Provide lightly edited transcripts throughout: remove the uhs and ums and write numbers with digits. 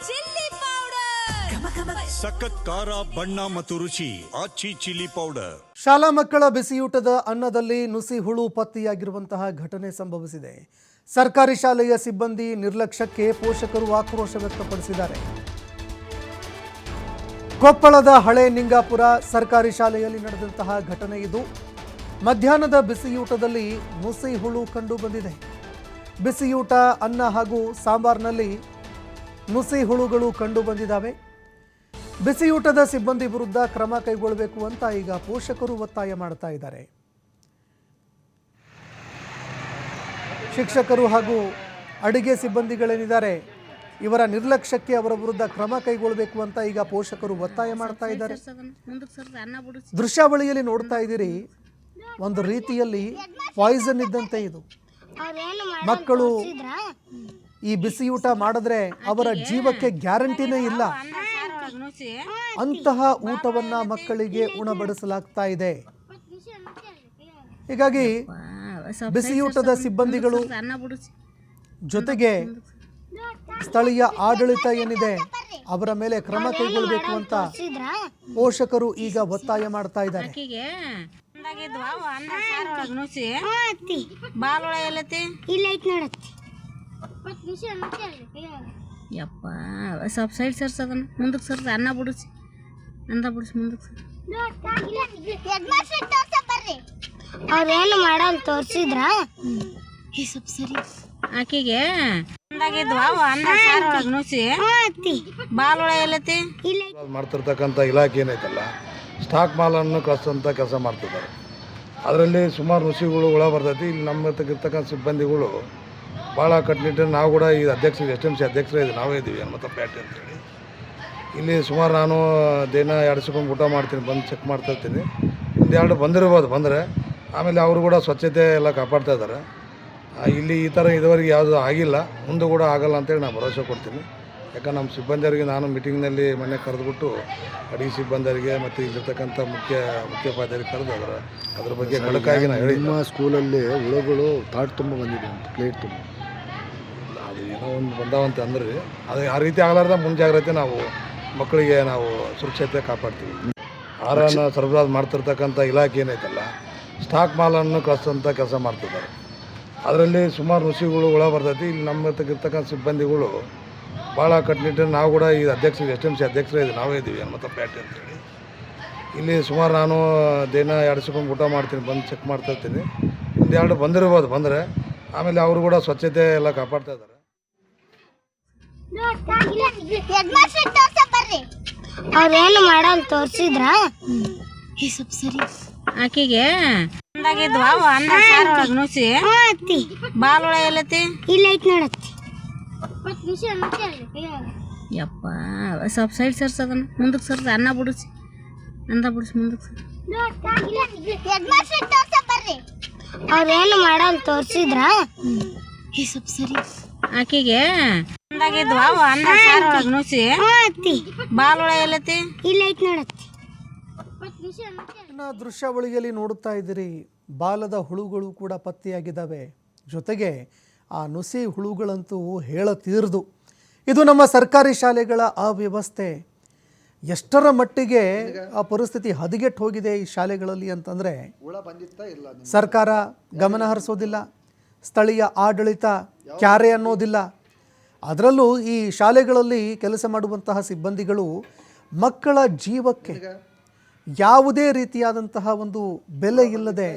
Chilli powder, ಸಖತ್ ಖಾರ, ಬಣ್ಣ ಮತ್ತು ರುಚಿ. ಆಚಿ ಚಿಲ್ಲಿ ಪೌಡರ್. ಶಾಲಾ ಮಕ್ಕಳ ಬಿಸಿಯೂಟದ ಅನ್ನದಲ್ಲಿ ನುಸಿ ಹುಳು ಪತ್ತೆಯಾಗಿರುವಂತಹ ಘಟನೆ ಸಂಭವಿಸಿದೆ. ಸರ್ಕಾರಿ ಶಾಲೆಯ ಸಿಬ್ಬಂದಿ ನಿರ್ಲಕ್ಷ್ಯಕ್ಕೆ ಪೋಷಕರು ಆಕ್ರೋಶ ವ್ಯಕ್ತಪಡಿಸಿದ್ದಾರೆ. ಕೊಪ್ಪಳದ ಹಳೆ ನಿಂಗಾಪುರ ಸರ್ಕಾರಿ ಶಾಲೆಯಲ್ಲಿ ನಡೆದಂತಹ ಘಟನೆ ಇದು. ಮಧ್ಯಾಹ್ನದ ಬಿಸಿಯೂಟದಲ್ಲಿ ನುಸಿ ಹುಳು ಕಂಡು ಬಂದಿದೆ. ಬಿಸಿಯೂಟ ಅನ್ನ ಹಾಗೂ ಸಾಂಬಾರ್ನಲ್ಲಿ ನುಸಿ ಹುಳುಗಳು ಕಂಡು ಬಂದಿದ್ದಾವೆ. ಬಿಸಿಯೂಟದ ಸಿಬ್ಬಂದಿ ವಿರುದ್ಧ ಕ್ರಮ ಕೈಗೊಳ್ಳಬೇಕು ಅಂತ ಈಗ ಪೋಷಕರು ಒತ್ತಾಯ ಮಾಡ್ತಾ ಇದ್ದಾರೆ. ಶಿಕ್ಷಕರು ಹಾಗೂ ಅಡಿಗೆ ಸಿಬ್ಬಂದಿಗಳೇನಿದ್ದಾರೆ ಇವರ ನಿರ್ಲಕ್ಷ್ಯಕ್ಕೆ ಅವರ ವಿರುದ್ಧ ಕ್ರಮ ಕೈಗೊಳ್ಳಬೇಕು ಅಂತ ಈಗ ಪೋಷಕರು ಒತ್ತಾಯ ಮಾಡ್ತಾ ಇದ್ದಾರೆ. ದೃಶ್ಯಾವಳಿಯಲ್ಲಿ ನೋಡ್ತಾ ಇದ್ದೀರಿ, ಒಂದು ರೀತಿಯಲ್ಲಿ ಪಾಯ್ಸನ್ ಇದ್ದಂತೆ ಇದು. ಮಕ್ಕಳು ಈ ಬಿಸಿಯೂಟ ಮಾಡಿದ್ರೆ ಅವರ ಜೀವಕ್ಕೆ ಗ್ಯಾರಂಟಿನೇ ಇಲ್ಲ. ಅಂತಹ ಊಟವನ್ನ ಮಕ್ಕಳಿಗೆ ಉಣಬಡಿಸಲಾಗ್ತಾ ಇದೆ. ಹೀಗಾಗಿ ಬಿಸಿಯೂಟದ ಸಿಬ್ಬಂದಿಗಳು ಜೊತೆಗೆ ಸ್ಥಳೀಯ ಆಡಳಿತ ಏನಿದೆ ಅವರ ಮೇಲೆ ಕ್ರಮ ಕೈಗೊಳ್ಳಬೇಕು ಅಂತ ಪೋಷಕರು ಈಗ ಒತ್ತಾಯ ಮಾಡ್ತಾ ಇದ್ದಾರೆ. ಯಪ್ಪ ಸ್ವಲ್ಪ ಸೈಡ್ ಸರ್ಸ್ ಅದನ್ನ ಮುಂದಕ್ಕೆ ಸರ್ಸ್ ಅನ್ನ ಬಿಡಿಸಿ ಮುಂದಕ್ಕೆ ಅವ್ರೇನು ಮಾಡಲ್ ತೋರ್ಸಿದ್ರ ಸ್ವಲ್ಪ ಸರಿ ಆಕೆಗೆ ಅನ್ನ ಸಾರು ಒಳಗೆ ನುಸಿ ಬಾಲ್ ಒಳ ಎಲ್ಲತಿ ಮಾಡ್ತಿರ್ತಕ್ಕಂಥ ಇಲಾಖೆ ಏನೈತಲ್ಲ, ಸ್ಟಾಕ್ ಮಾಲನ್ನು ಕಳಿಸೋಂಥ ಕೆಲಸ ಮಾಡ್ತಿದ್ದಾರೆ. ಅದರಲ್ಲಿ ಸುಮಾರು ನುಸಿಗಳು ಒಳ ಬರ್ತೈತಿ. ಇಲ್ಲಿ ನಮ್ಮ ಇರ್ತಕ್ಕಂಥ ಸಿಬ್ಬಂದಿಗಳು ಭಾಳ ಕಟ್ಟುನಿಟ್ಟಿನ ನಾವು ಕೂಡ ಈ ಅಧ್ಯಕ್ಷರು SMC ಅಧ್ಯಕ್ಷರೇ ಇದ್ದೀವಿ, ನಾವೇ ಇದ್ದೀವಿ ಮತ್ತು ಪ್ಯಾಟಿ ಅಂತೇಳಿ. ಇಲ್ಲಿ ಸುಮಾರು ನಾನು ದಿನ 2 ಸೆಕೆಂಡ್ ಊಟ ಮಾಡ್ತೀನಿ, ಬಂದು ಚೆಕ್ ಮಾಡ್ತಾ ಇರ್ತೀನಿ. ಒಂದೆರಡು ಬಂದಿರ್ಬೋದು, ಬಂದರೆ ಆಮೇಲೆ ಅವರು ಕೂಡ ಸ್ವಚ್ಛತೆ ಎಲ್ಲ ಕಾಪಾಡ್ತಾ ಇದ್ದಾರೆ. ಇಲ್ಲಿ ಈ ಥರ ಇದುವರೆಗೆ ಯಾವುದು ಆಗಿಲ್ಲ, ಮುಂದೆ ಕೂಡ ಆಗಲ್ಲ ಅಂತೇಳಿ ನಾನು ಭರವಸೆ ಕೊಡ್ತೀನಿ. ಯಾಕಂದ್ರೆ ನಮ್ಮ ಸಿಬ್ಬಂದಿಯವರಿಗೆ ನಾನು ಮೀಟಿಂಗ್ನಲ್ಲಿ ಮೊನ್ನೆ ಕರೆದುಬಿಟ್ಟು ಅಡಿಗೆ ಸಿಬ್ಬಂದಿಯವರಿಗೆ ಮತ್ತು ಇಲ್ಲಿರ್ತಕ್ಕಂಥ ಮುಖ್ಯೋಪಾಧ್ಯಾಯರಿಗೆ ಕರೆದು ಅದ್ರ ಬಗ್ಗೆ ಖಡಕ್ಕಾಗಿ ನಾನು ಹೇಳಿ, ನಿಮ್ಮ ಸ್ಕೂಲಲ್ಲಿ ಹುಳುಗಳು ತಾಟ್ ತುಂಬ ಬಂದಿದೆ ಅಂತ, ಪ್ಲೇಟ್ ತುಂಬ ಅದು ಏನೋ ಒಂದು ಬಂದಾವಂತ ಅಂದ್ರೆ ಅದು ಆ ರೀತಿ ಆಗಲಾರ್ದ ಮುಂಜಾಗ್ರತೆ ನಾವು ಮಕ್ಕಳಿಗೆ ನಾವು ಸುರಕ್ಷತೆ ಕಾಪಾಡ್ತೀವಿ. ಆಹಾರನ ಸರಬರಾಜು ಮಾಡ್ತಿರ್ತಕ್ಕಂಥ ಇಲಾಖೆ ಏನೈತಲ್ಲ, ಸ್ಟಾಕ್ ಮಾಲನ್ನು ಕಳಿಸೋಂಥ ಕೆಲಸ ಮಾಡ್ತಿದ್ದಾರೆ. ಅದರಲ್ಲಿ ಸುಮಾರು ನುಸಿಗಳು ಒಳ ಬರ್ತೈತಿ. ಇಲ್ಲಿ ನಮ್ಮ ಇರ್ತಕ್ಕಂಥ ಸಿಬ್ಬಂದಿಗಳು ಭಾಳ ಕಟ್ಟುನಿಟ್ಟಿನ ನಾವು ಕೂಡ ಈ ಅಧ್ಯಕ್ಷರು SMC ಅಧ್ಯಕ್ಷರೇ ಇದ್ದೀವಿ, ನಾವೇ ಇದ್ದೀವಿ ಮತ್ತು ಪ್ಯಾಟಿ ಅಂತೇಳಿ. ಇಲ್ಲಿ ಸುಮಾರು ನಾನು ದಿನ 2 ಸೆಕೆಂಡ್ ಊಟ ಮಾಡ್ತೀನಿ, ಬಂದು ಚೆಕ್ ಮಾಡ್ತಾ ಇರ್ತೀನಿ. ಒಂದೆರಡು ಬಂದಿರ್ಬೋದು, ಬಂದರೆ ಆಮೇಲೆ ಅವರು ಕೂಡ ಸ್ವಚ್ಛತೆ ಎಲ್ಲ ಕಾಪಾಡ್ತಾ ಇದ್ದಾರೆ. ಅವ್ರೇನು ಮಾಡಲ್ ತೋರ್ಸಿದ್ರ ಸ್ವಲ್ಪ ಸರಿ ಆಕೆಗೆ ಅನ್ನ ಸಾರು ಒಳಗೆ ನುಸಿ ಬಾಲ್ ಒಳ ಎಲ್ಲತಿ ಯಪ್ಪ ಸ್ವಲ್ಪ ಸೈಡ್ ಸರ್ಸ್ ಅದನ್ನ ಮುಂದಕ್ಕೆ ಸರ್ಸ್ ಅನ್ನ ಬಿಡಿಸಿ ಮುಂದಕ್ಕೆ ಅವ್ರೇನು ಮಾಡಲ್ ತೋರ್ಸಿದ್ರ ಸ್ವಲ್ಪ ಸರಿ ಆಕೆಗೆ ಅನ್ನ ಸಾರು ಒಳಗೆ ನುಸಿ ಬಾಲ್ ಒಳ ಎಲ್ಲತಿ ದೃಶ್ಯಾವಳಿಯಲ್ಲಿ ನೋಡುತ್ತಾ ಇದ್ದೀರಿ, ಬಾಲದ ಹುಳುಗಳು ಕೂಡ ಪತ್ತೆಯಾಗಿದ್ದಾವೆ. ಜೊತೆಗೆ ಆ ನುಸಿ ಹುಳುಗಳಂತೂ ಹೇಳತೀರದು. ಇದು ನಮ್ಮ ಸರ್ಕಾರಿ ಶಾಲೆಗಳ ಅವ್ಯವಸ್ಥೆ. ಎಷ್ಟರ ಮಟ್ಟಿಗೆ ಆ ಪರಿಸ್ಥಿತಿ ಹದಗೆಟ್ಟು ಹೋಗಿದೆ ಈ ಶಾಲೆಗಳಲ್ಲಿ ಅಂತಂದರೆ, ಸರ್ಕಾರ ಗಮನ ಹರಿಸೋದಿಲ್ಲ, ಸ್ಥಳೀಯ ಆಡಳಿತ ಕ್ಯಾರೆ ಅನ್ನೋದಿಲ್ಲ. ಅದರಲ್ಲೂ ಈ ಶಾಲೆಗಳಲ್ಲಿ ಕೆಲಸ ಮಾಡುವಂತಹ ಸಿಬ್ಬಂದಿಗಳು ಮಕ್ಕಳ ಜೀವಕ್ಕೆ ಯಾವುದೇ ರೀತಿಯಾದಂತಹ ಒಂದು ಬೆಲೆ ಇಲ್ಲದೆ,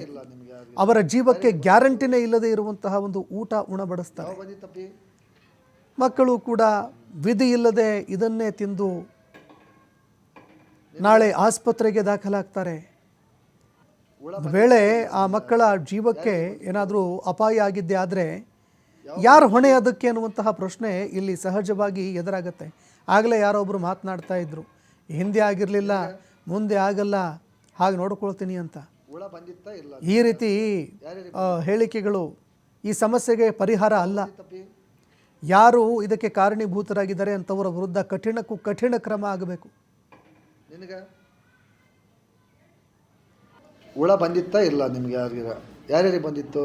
ಅವರ ಜೀವಕ್ಕೆ ಗ್ಯಾರಂಟಿನೇ ಇಲ್ಲದೆ ಇರುವಂತಹ ಒಂದು ಊಟ ಉಣಬಡಿಸ್ತಾರೆ. ಮಕ್ಕಳು ಕೂಡ ವಿಧಿ ಇಲ್ಲದೆ ಇದನ್ನೇ ತಿಂದು ನಾಳೆ ಆಸ್ಪತ್ರೆಗೆ ದಾಖಲಾಗ್ತಾರೆ. ವೇಳೆ ಆ ಮಕ್ಕಳ ಜೀವಕ್ಕೆ ಏನಾದರೂ ಅಪಾಯ ಆಗಿದ್ದೇ ಆದರೆ ಯಾರು ಹೊಣೆ ಅದಕ್ಕೆ ಅನ್ನುವಂತಹ ಪ್ರಶ್ನೆ ಇಲ್ಲಿ ಸಹಜವಾಗಿ ಎದುರಾಗುತ್ತೆ. ಆಗಲೇ ಯಾರೊಬ್ಬರು ಮಾತನಾಡ್ತಾ ಇದ್ರು, ಹಿಂದೆ ಆಗಿರಲಿಲ್ಲ ಮುಂದೆ ಆಗಲ್ಲ, ಹಾಗೆ ನೋಡ್ಕೊಳ್ತೀನಿ ಅಂತ. ಈ ರೀತಿ ಹೇಳಿಕೆಗಳು ಈ ಸಮಸ್ಯೆಗೆ ಪರಿಹಾರ ಅಲ್ಲ. ಯಾರು ಇದಕ್ಕೆ ಕಾರಣೀಭೂತರಾಗಿದ್ದಾರೆ ಅಂತವರ ವಿರುದ್ಧ ಕಠಿಣಕ್ಕೂ ಕಠಿಣ ಕ್ರಮ ಆಗಬೇಕು. ಹುಳ ಬಂದಿತ್ತಾ ಇಲ್ಲ ನಿಮಗೆ? ಯಾರ್ಯಾರಿಗೆ ಬಂದಿತ್ತು?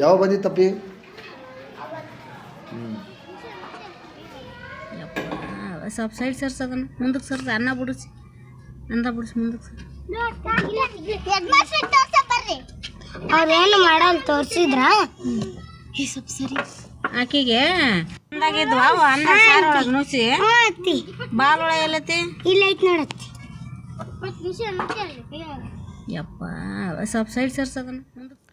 ಯಾವ ಬಂದಿತ್ತಪ್ಪಿ? ಯಪ್ಪ ಸ್ವಲ್ಪ ಸೈಡ್ ಸರ್ಸ್ ಅದನ್ನು ಮುಂದಕ್ಕೆ ಸರ್ಸ್ ಅನ್ನ ಬಿಡಿಸಿ ಮುಂದಕ್ಕೆ ಸರ್ ಅವ್ರೇನು ಮಾಡಲ್ಲ ತೋರಿಸಿದ್ರ ಆಕಿಗೆ ಅಂದಾಗಿದ್ವ ಅನ್ನ ಸಾರು ಒಳಗೆ ನುಸಿ ಬಾಲ್ ಒಳಗೆ ಎಲ್ಲೈತಿ ಇಲ್ಲ ಐತ್ ನೋಡತ್ತಿ ಯಪ್ಪ ಸ್ವಲ್ಪ ಸೈಡ್ ಸರ್ಸ್ ಅದನ್ನು ಮುಂದಕ್ಕೆ